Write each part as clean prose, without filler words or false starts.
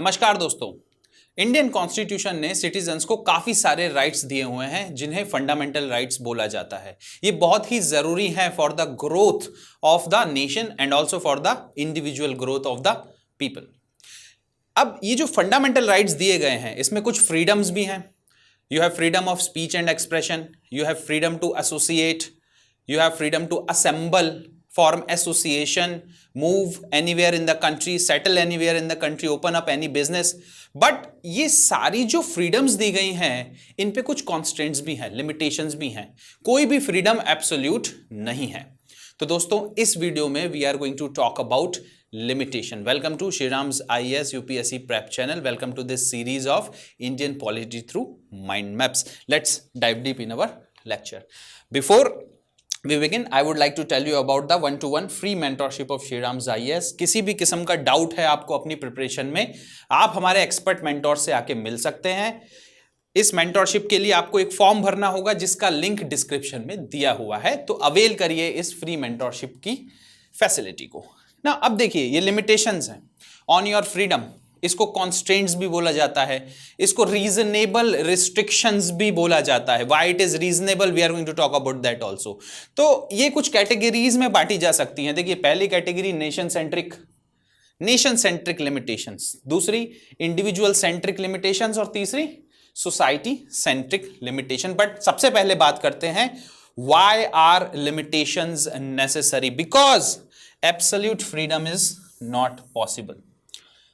नमस्कार दोस्तों। Indian constitution ने सिटीजन्स को काफी सारे राइट्स दिए हुए हैं जिन्हें फंडामेंटल राइट्स बोला जाता है। ये बहुत ही जरूरी है for the growth of the nation and also for the individual growth of the people. अब ये जो फंडामेंटल राइट्स दिए गए हैं इसमें कुछ फ्रीडम्स भी हैं। You have freedom of speech and expression, you have freedom to associate, you have freedom to assemble, form association, move anywhere in the country, settle anywhere in the country, open up any business। But ये सारी जो freedoms दी गई हैं इन पे कुछ constants भी हैं, limitations भी हैं। कोई भी फ्रीडम एब्सोल्यूट नहीं है। तो दोस्तों इस वीडियो में we are going to talk about limitation. Welcome to Shriram's IAS UPSC prep channel. Welcome to this series of Indian polity through mind maps. Let's dive deep in our lecture. Before we begin, I would like to tell you about the 1-to-1 free mentorship of श्रीराम्स IAS। किसी भी किस्म का doubt है आपको अपनी preparation में, आप हमारे एक्सपर्ट मेंटोर से आके मिल सकते हैं। इस मेंटोरशिप के लिए आपको एक फॉर्म भरना होगा जिसका लिंक डिस्क्रिप्शन में दिया हुआ है, तो अवेल करिए इस फ्री मेंटोरशिप की फैसिलिटी को ना। अब देखिए ये लिमिटेशंस हैं ऑन योर फ्रीडम, इसको कॉन्स्ट्रेंट्स भी बोला जाता है, इसको रीजनेबल रिस्ट्रिक्शंस भी बोला जाता है। Why it is reasonable, we are going to talk about that also. तो ये कुछ कैटेगरीज में बांटी जा सकती हैं। देखिए पहली कैटेगरी नेशन सेंट्रिक लिमिटेशंस, दूसरी इंडिविजुअल सेंट्रिक लिमिटेशंस और तीसरी सोसाइटी सेंट्रिक लिमिटेशन। बट सबसे पहले बात करते हैं why are limitations necessary, because absolute freedom is not possible.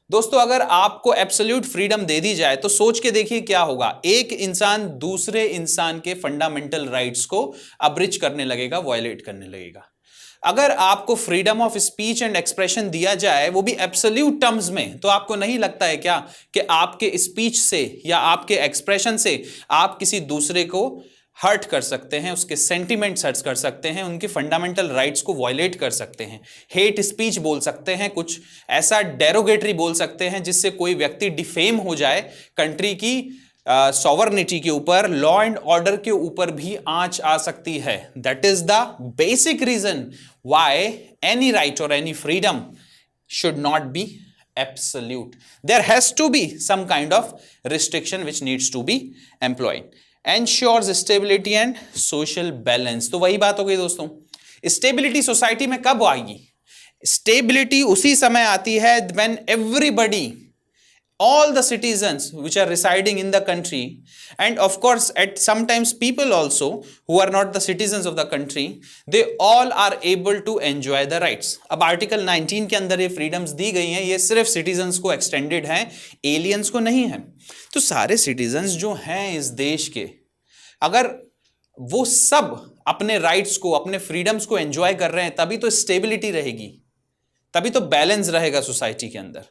दोस्तों अगर आपको एब्सोल्यूट फ्रीडम दे दी जाए तो सोच के देखिए क्या होगा। एक इंसान दूसरे इंसान के फंडामेंटल राइट्स को अब्रिज करने लगेगा, वायलेट करने लगेगा। अगर आपको freedom of speech and expression दिया जाए वो भी एब्सोल्यूट टर्म्स में, तो आपको नहीं लगता है क्या कि आपके स्पीच से या आपके एक्सप्रेशन से आप किसी दूसरे को हर्ट कर सकते हैं, उसके सेंटिमेंट्स हर्ट कर सकते हैं, उनके फंडामेंटल राइट्स को वायलेट कर सकते हैं। हेट स्पीच बोल सकते हैं, कुछ ऐसा डेरोगेटरी बोल सकते हैं जिससे कोई व्यक्ति डिफेम हो जाए, कंट्री की सॉवरनिटी के ऊपर, लॉ एंड ऑर्डर के ऊपर भी आंच आ सकती है। That is the basic reason why any right और any freedom should not be absolute. There has to be some kind of restriction which needs to be employed. Ensures stability and social balance। तो वही बात हो गई दोस्तों, stability society में कब आएगी? स्टेबिलिटी उसी समय आती है when everybody, all the citizens which are residing in the country, and of course at sometimes people also who are not the citizens of the country, they all are able to enjoy the rights। अब article 19 के अंदर ये freedoms दी गई हैं, ये सिर्फ citizens को extended हैं, एलियंस को नहीं है। तो सारे सिटीजन्स जो हैं इस देश के, अगर वो सब अपने राइट्स को, अपने फ्रीडम्स को एंजॉय कर रहे हैं, तभी तो स्टेबिलिटी रहेगी, तभी तो बैलेंस रहेगा सोसाइटी के अंदर।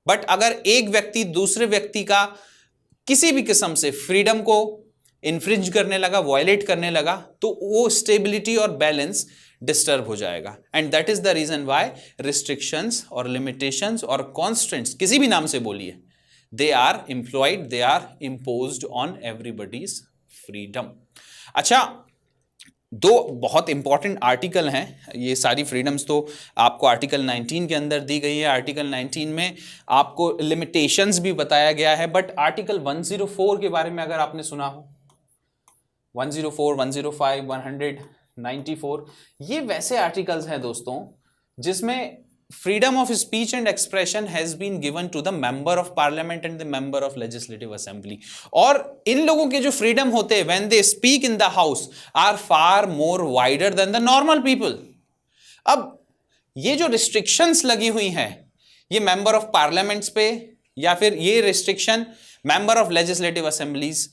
बट अगर एक व्यक्ति दूसरे व्यक्ति का किसी भी किस्म से फ्रीडम को इन्फ्रिंज करने लगा, वायलेट करने लगा, तो वो स्टेबिलिटी और बैलेंस डिस्टर्ब हो जाएगा। And that is the reason why restrictions और लिमिटेशंस और कॉन्स्टेंट्स, किसी भी नाम से बोलिए, they are employed, they are imposed on everybody's freedom। अच्छा, दो बहुत इंपॉर्टेंट आर्टिकल हैं। ये सारी फ्रीडम्स तो आपको आर्टिकल 19 के अंदर दी गई है। आर्टिकल 19 में आपको लिमिटेशंस भी बताया गया है, बट आर्टिकल 104 के बारे में अगर आपने सुना हो, 104, 105, 194, ये वैसे आर्टिकल्स हैं दोस्तों जिसमें freedom of speech and expression has been given to the member of parliament and the member of legislative assembly। और इन लोगों के जो freedom होते हैं when they speak in the house are far more wider than the normal people। अब ये जो restrictions लगी हुई हैं ये member of parliaments पे, या फिर ये restriction member of legislative assemblies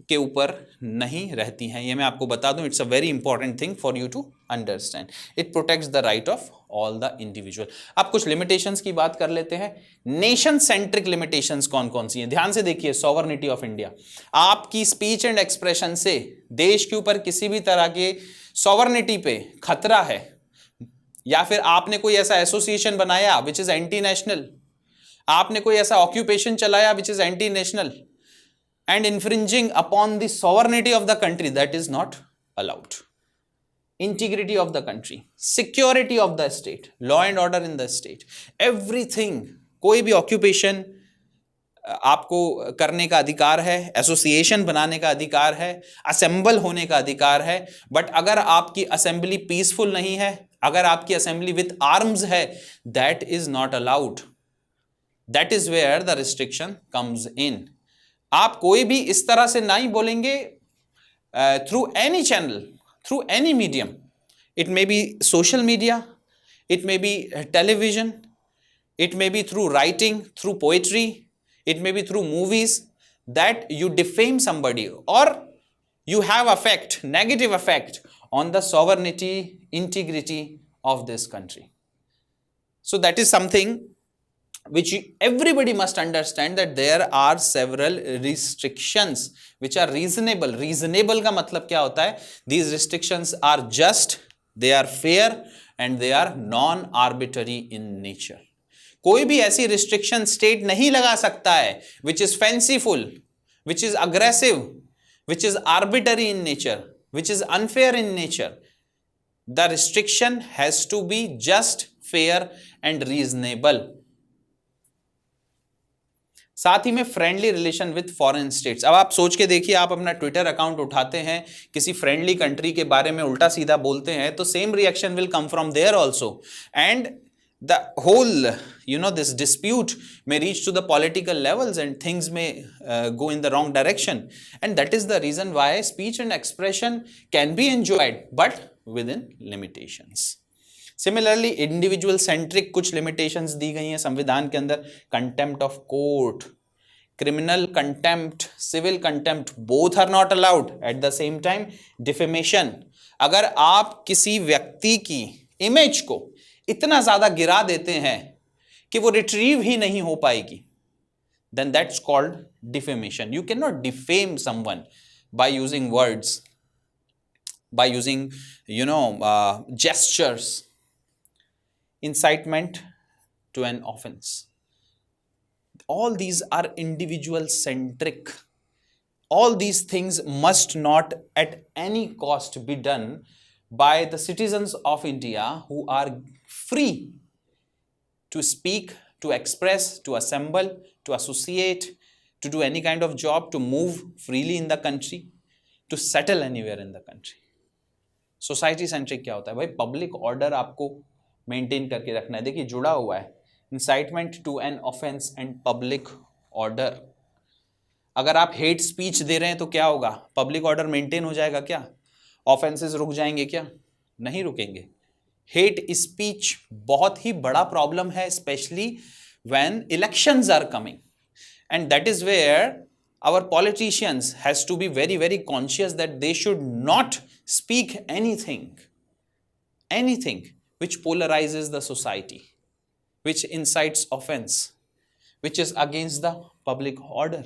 के ऊपर नहीं रहती हैं। ये मैं आपको बता दूं, it's a very important thing for you to understand. It protects the right of all the individual. अब कुछ लिमिटेशंस की बात कर लेते हैं। नेशन सेंट्रिक लिमिटेशंस कौन कौन सी हैं? ध्यान से देखिए, सॉवरनिटी ऑफ इंडिया, आपकी स्पीच एंड एक्सप्रेशन से देश के ऊपर किसी भी तरह के सॉवरनिटी पे खतरा है, या फिर आपने कोई ऐसा एसोसिएशन बनाया विच इज एंटी नेशनल, आपने कोई ऐसा ऑक्यूपेशन चलाया which is anti national and infringing upon the sovereignty of the country, that is not allowed। integrity of the country, security of the state, law and order in the state, everything, कोई भी occupation, आपको करने का अधिकार है, association बनाने का अधिकार है, असेंबल होने का अधिकार है, बट अगर आपकी असेंबली पीसफुल नहीं है, अगर आपकी असेंबली विथ आर्म्स है, that is not allowed. That is where the restriction comes in. आप कोई भी इस तरह से नहीं बोलेंगे through any channel, through any medium. It may be social media, it may be television, it may be through writing, through poetry, it may be through movies, that you defame somebody or you have effect, negative effect on the sovereignty, integrity of this country. So that is something which everybody must understand, that there are several restrictions which are reasonable. Reasonable का मतलब क्या होता है? These restrictions are just, they are fair and they are non arbitrary in nature. कोई भी ऐसी restriction state नहीं लगा सकता है which is fanciful, which is aggressive, which is arbitrary in nature, which is unfair in nature. The restriction has to be just, fair and reasonable. साथ ही में friendly relation with foreign states. अब आप सोच के देखिए, आप अपना ट्विटर अकाउंट उठाते हैं, किसी फ्रेंडली कंट्री के बारे में उल्टा सीधा बोलते हैं, तो same reaction will come from there also, and the whole this dispute may reach to the political levels and things may go in the wrong direction, and that is the reason why speech and expression can be enjoyed but within limitations. Similarly individual centric कुछ limitations दी गई हैं संविधान के अंदर. Contempt of court, criminal contempt, civil contempt, both are not allowed. At the same time defamation, अगर आप किसी व्यक्ति की इमेज को इतना ज्यादा गिरा देते हैं कि वो रिट्रीव ही नहीं हो पाएगी, then that's called defamation. You can not defame someone by using words, by using gestures. Incitement to an offense. All these are individual centric. All these things must not at any cost be done by the citizens of India who are free to speak, to express, to assemble, to associate, to do any kind of job, to move freely in the country, to settle anywhere in the country. Society centric क्या होता है भाई? Public order आपको maintain करके रखना है. देखिए जुड़ा हुआ है incitement to an offence and public order. अगर आप हेट स्पीच दे रहे हैं तो क्या होगा? पब्लिक ऑर्डर मेंटेन हो जाएगा क्या? ऑफेंसेस रुक जाएंगे क्या? नहीं रुकेंगे. हेट स्पीच बहुत ही बड़ा प्रॉब्लम है, specially when elections are coming, and that is where our politicians has to be very very conscious that they should not speak anything which polarizes the society, which incites offense, which is against the public order.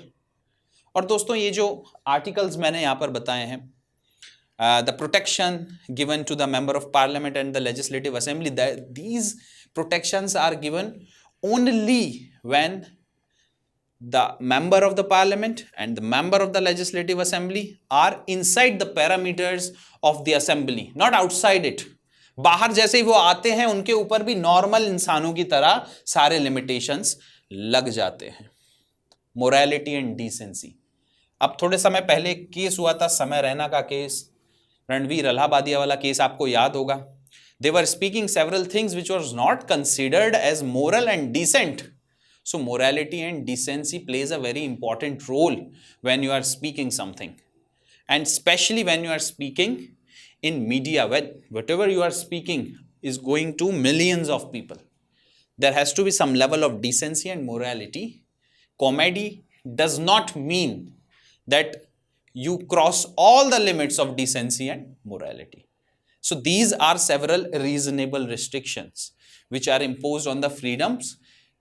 और दोस्तों ये जो articles मैंने यहाँ पर बताए हैं, the protection given to the member of parliament and the legislative assembly, these protections are given only when the member of the parliament and the member of the legislative assembly are inside the parameters of the assembly, not outside it. बाहर जैसे ही वो आते हैं उनके ऊपर भी normal इंसानों की तरह सारे लिमिटेशंस लग जाते हैं. Morality and decency. अब थोड़े समय पहले एक केस हुआ था, समय रैना का केस, रणवीर अलाहाबादिया वाला केस आपको याद होगा. They were speaking several things which was not considered as moral and decent. So morality and decency plays a very important role when you are speaking something, and especially when you are speaking in media, when whatever you are speaking is going to millions of people. There has to be some level of decency and morality. Comedy does not mean that you cross all the limits of decency and morality. So these are several reasonable restrictions which are imposed on the freedoms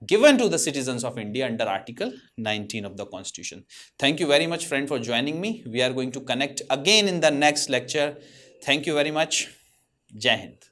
given to the citizens of India under Article 19 of the Constitution. Thank you very much, friend, for joining me. We are going to connect again in the next lecture. Thank you very much. Jai Hind.